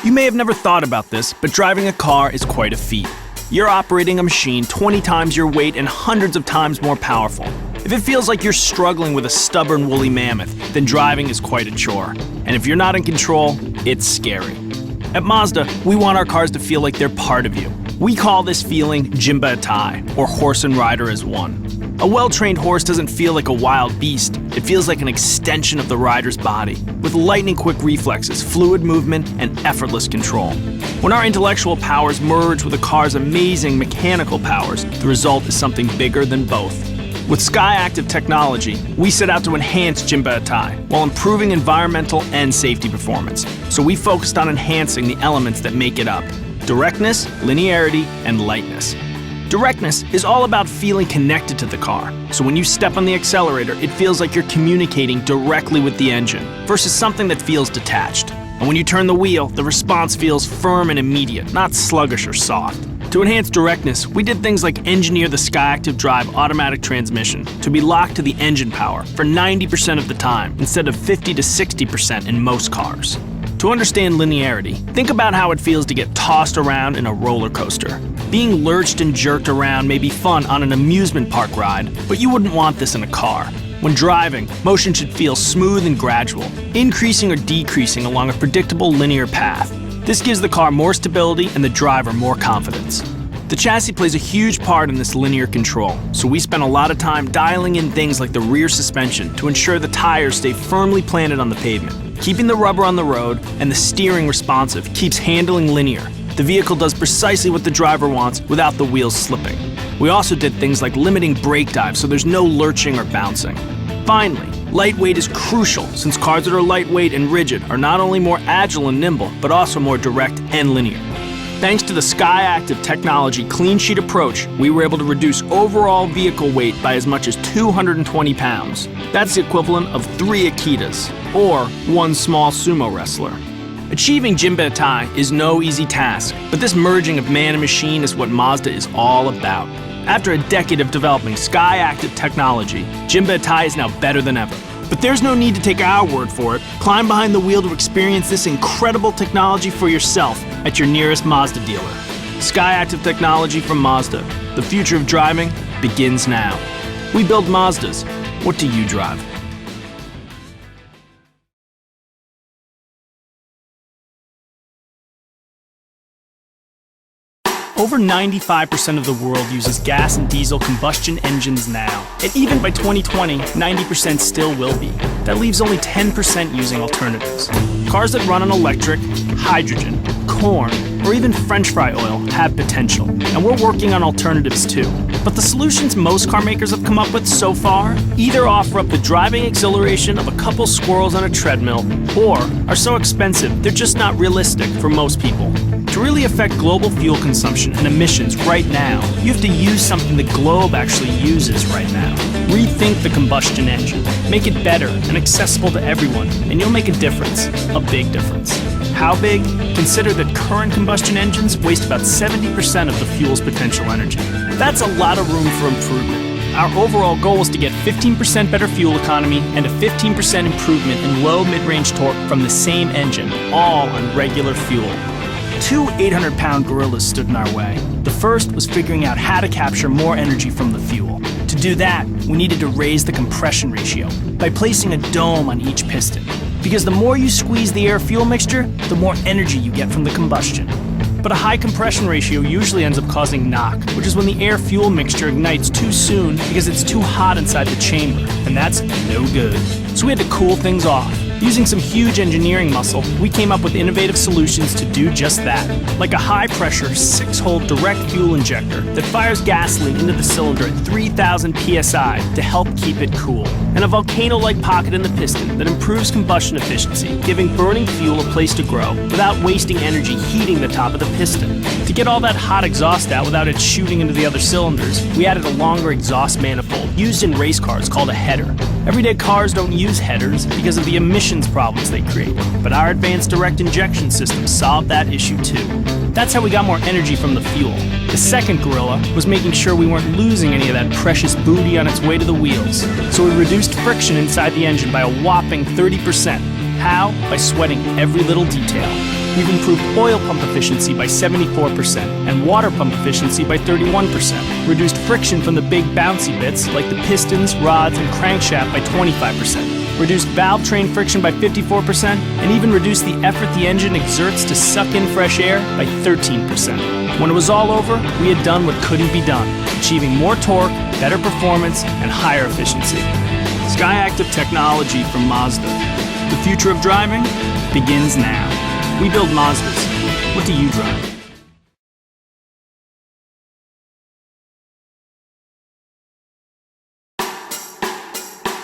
You may have never thought about this, but driving a car is quite a feat. You're operating a machine 20 times your weight and hundreds of times more powerful. If it feels like you're struggling with a stubborn woolly mammoth, then driving is quite a chore. And if you're not in control, it's scary. At Mazda, we want our cars to feel like they're part of you. We call this feeling Jimba Atai, or horse and rider as one. A well-trained horse doesn't feel like a wild beast. It feels like an extension of the rider's body, with lightning-quick reflexes, fluid movement, and effortless control. When our intellectual powers merge with a car's amazing mechanical powers, the result is something bigger than both. With SKYACTIV technology, we set out to enhance Jimba Atai while improving environmental and safety performance. So we focused on enhancing the elements that make it up: directness, linearity, and lightness. Directness is all about feeling connected to the car. So when you step on the accelerator, it feels like you're communicating directly with the engine versus something that feels detached. And when you turn the wheel, the response feels firm and immediate, not sluggish or soft. To enhance directness, we did things like engineer the SKYACTIV Drive automatic transmission to be locked to the engine power for 90% of the time instead of 50 to 60% in most cars. To understand linearity, think about how it feels to get tossed around in a roller coaster. Being lurched and jerked around may be fun on an amusement park ride, but you wouldn't want this in a car. When driving, motion should feel smooth and gradual, increasing or decreasing along a predictable linear path. This gives the car more stability and the driver more confidence. The chassis plays a huge part in this linear control, so we spent a lot of time dialing in things like the rear suspension to ensure the tires stay firmly planted on the pavement. Keeping the rubber on the road and the steering responsive keeps handling linear. The vehicle does precisely what the driver wants without the wheels slipping. We also did things like limiting brake dives so there's no lurching or bouncing. Finally, lightweight is crucial since cars that are lightweight and rigid are not only more agile and nimble, but also more direct and linear. Thanks to the SKYACTIV technology clean sheet approach, we were able to reduce overall vehicle weight by as much as 220 pounds. That's the equivalent of 3 Akitas, or 1 small sumo wrestler. Achieving Jimba Atai is no easy task, but this merging of man and machine is what Mazda is all about. After a decade of developing SKYACTIV technology, Jimba Atai is now better than ever. But there's no need to take our word for it. Climb behind the wheel to experience this incredible technology for yourself at your nearest Mazda dealer. SKYACTIV technology from Mazda. The future of driving begins now. We build Mazdas. What do you drive? Over 95% of the world uses gas and diesel combustion engines now. And even by 2020, 90% still will be. That leaves only 10% using alternatives. Cars that run on electric, hydrogen, corn, or even French fry oil have potential. And we're working on alternatives too. But the solutions most car makers have come up with so far either offer up the driving exhilaration of a couple squirrels on a treadmill, or are so expensive they're just not realistic for most people. To really affect global fuel consumption and emissions right now, you have to use something the globe actually uses right now. Rethink the combustion engine. Make it better and accessible to everyone, and you'll make a difference, a big difference. How big? Consider that current combustion engines waste about 70% of the fuel's potential energy. That's a lot of room for improvement. Our overall goal is to get 15% better fuel economy and a 15% improvement in low mid-range torque from the same engine, all on regular fuel. 2 800-pound gorillas stood in our way. The first was figuring out how to capture more energy from the fuel. To do that, we needed to raise the compression ratio by placing a dome on each piston. Because the more you squeeze the air-fuel mixture, the more energy you get from the combustion. But a high compression ratio usually ends up causing knock, which is when the air-fuel mixture ignites too soon because it's too hot inside the chamber, and that's no good. So we had to cool things off. Using some huge engineering muscle, we came up with innovative solutions to do just that, like a high-pressure 6-hole direct fuel injector that fires gasoline into the cylinder at 3,000 psi to help keep it cool, and a volcano-like pocket in the piston that improves combustion efficiency, giving burning fuel a place to grow without wasting energy heating the top of the piston. To get all that hot exhaust out without it shooting into the other cylinders, we added a longer exhaust manifold used in race cars called a header. Everyday cars don't use headers because of the emissions problems they create, but our advanced direct injection system solved that issue too. That's how we got more energy from the fuel. The second gorilla was making sure we weren't losing any of that precious booty on its way to the wheels. So we reduced friction inside the engine by a whopping 30%. How? By sweating every little detail. we've improved oil pump efficiency by 74% and water pump efficiency by 31%, reduced friction from the big bouncy bits like the pistons, rods, and crankshaft by 25%, reduced valve train friction by 54%, and even reduced the effort the engine exerts to suck in fresh air by 13%. When it was all over, we had done what couldn't be done, achieving more torque, better performance, and higher efficiency. SKYACTIV technology from Mazda. The future of driving begins now. We build Mazdas. What do you drive?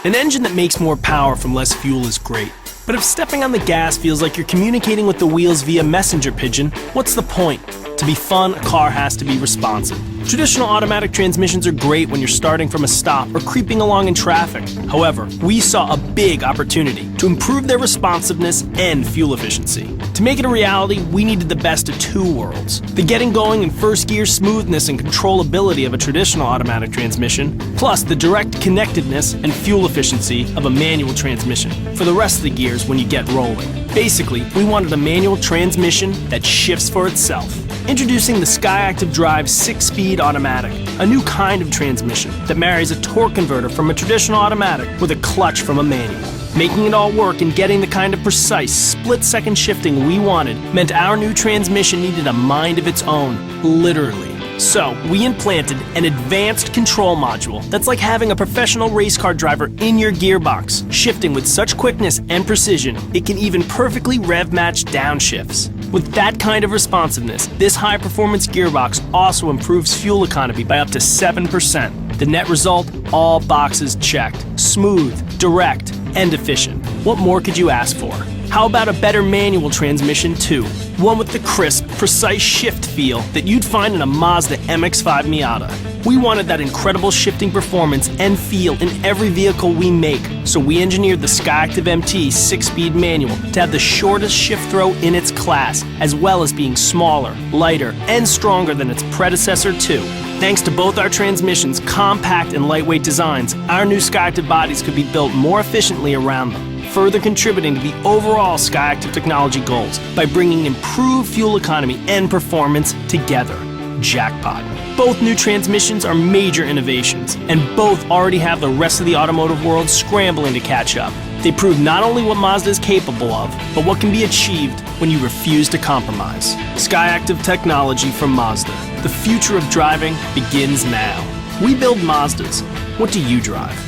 An engine that makes more power from less fuel is great. But if stepping on the gas feels like you're communicating with the wheels via messenger pigeon, what's the point? To be fun, a car has to be responsive. Traditional automatic transmissions are great when you're starting from a stop or creeping along in traffic. However, we saw a big opportunity to improve their responsiveness and fuel efficiency. To make it a reality, we needed the best of two worlds. The getting going and first gear smoothness and controllability of a traditional automatic transmission, plus the direct connectedness and fuel efficiency of a manual transmission for the rest of the gears when you get rolling. Basically, we wanted a manual transmission that shifts for itself. Introducing the SKYACTIV Drive 6-speed automatic, a new kind of transmission that marries a torque converter from a traditional automatic with a clutch from a manual. Making it all work and getting the kind of precise, split-second shifting we wanted meant our new transmission needed a mind of its own, literally. So, we implanted an advanced control module that's like having a professional race car driver in your gearbox, shifting with such quickness and precision, it can even perfectly rev match downshifts. With that kind of responsiveness, this high-performance gearbox also improves fuel economy by up to 7%. The net result? All boxes checked. Smooth, direct, and efficient. What more could you ask for? How about a better manual transmission too? One with the crisp, precise shift feel that you'd find in a Mazda MX-5 Miata. We wanted that incredible shifting performance and feel in every vehicle we make, so we engineered the SKYACTIV MT 6-speed manual to have the shortest shift throw in its class, as well as being smaller, lighter, and stronger than its predecessor too. Thanks to both our transmissions' compact and lightweight designs, our new SKYACTIV bodies could be built more efficiently around them, further contributing to the overall SKYACTIV technology goals by bringing improved fuel economy and performance together. Jackpot. Both new transmissions are major innovations, and both already have the rest of the automotive world scrambling to catch up. They prove not only what Mazda is capable of, but what can be achieved when you refuse to compromise. SKYACTIV technology from Mazda. The future of driving begins now. We build Mazdas. What do you drive?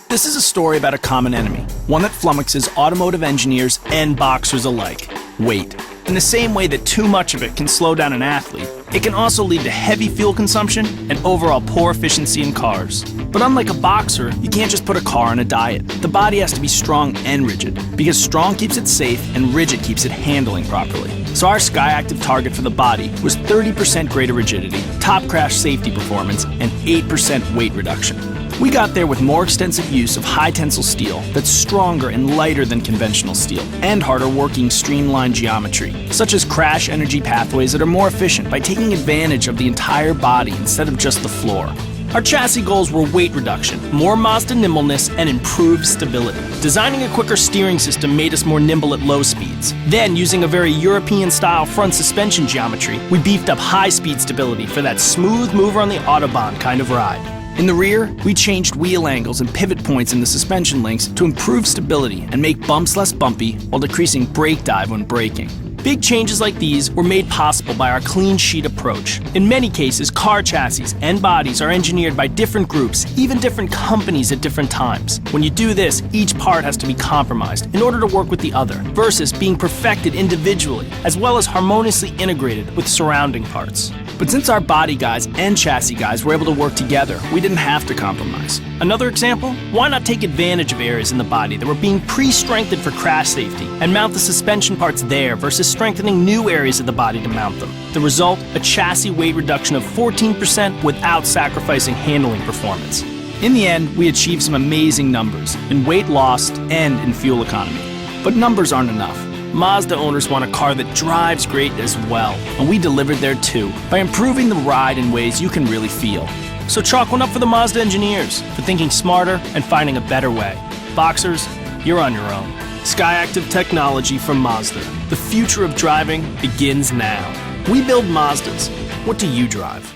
This is a story about a common enemy, one that flummoxes automotive engineers and boxers alike: weight. In the same way that too much of it can slow down an athlete, it can also lead to heavy fuel consumption and overall poor efficiency in cars. But unlike a boxer, you can't just put a car on a diet. The body has to be strong and rigid, because strong keeps it safe and rigid keeps it handling properly. So our SKYACTIV target for the body was 30% greater rigidity, top crash safety performance, and 8% weight reduction. We got there with more extensive use of high-tensile steel that's stronger and lighter than conventional steel, and harder working streamlined geometry, such as crash energy pathways that are more efficient by taking advantage of the entire body instead of just the floor. Our chassis goals were weight reduction, more Mazda nimbleness, and improved stability. Designing a quicker steering system made us more nimble at low speeds. Then, using a very European-style front suspension geometry, we beefed up high-speed stability for that smooth mover on the Autobahn kind of ride. In the rear, we changed wheel angles and pivot points in the suspension links to improve stability and make bumps less bumpy while decreasing brake dive when braking. Big changes like these were made possible by our clean sheet approach. In many cases, car chassis and bodies are engineered by different groups, even different companies at different times. When you do this, each part has to be compromised in order to work with the other, versus being perfected individually, as well as harmoniously integrated with surrounding parts. But since our body guys and chassis guys were able to work together, we didn't have to compromise. Another example? Why not take advantage of areas in the body that were being pre-strengthened for crash safety and mount the suspension parts there versus strengthening new areas of the body to mount them? The result? A chassis weight reduction of 14% without sacrificing handling performance. In the end, we achieved some amazing numbers in weight lost and in fuel economy. But numbers aren't enough. Mazda owners want a car that drives great as well, and we delivered there too, by improving the ride in ways you can really feel. So chalk one up for the Mazda engineers for thinking smarter and finding a better way. Boxers, you're on your own. SKYACTIV technology from Mazda. The future of driving begins now. We build Mazdas. What do you drive?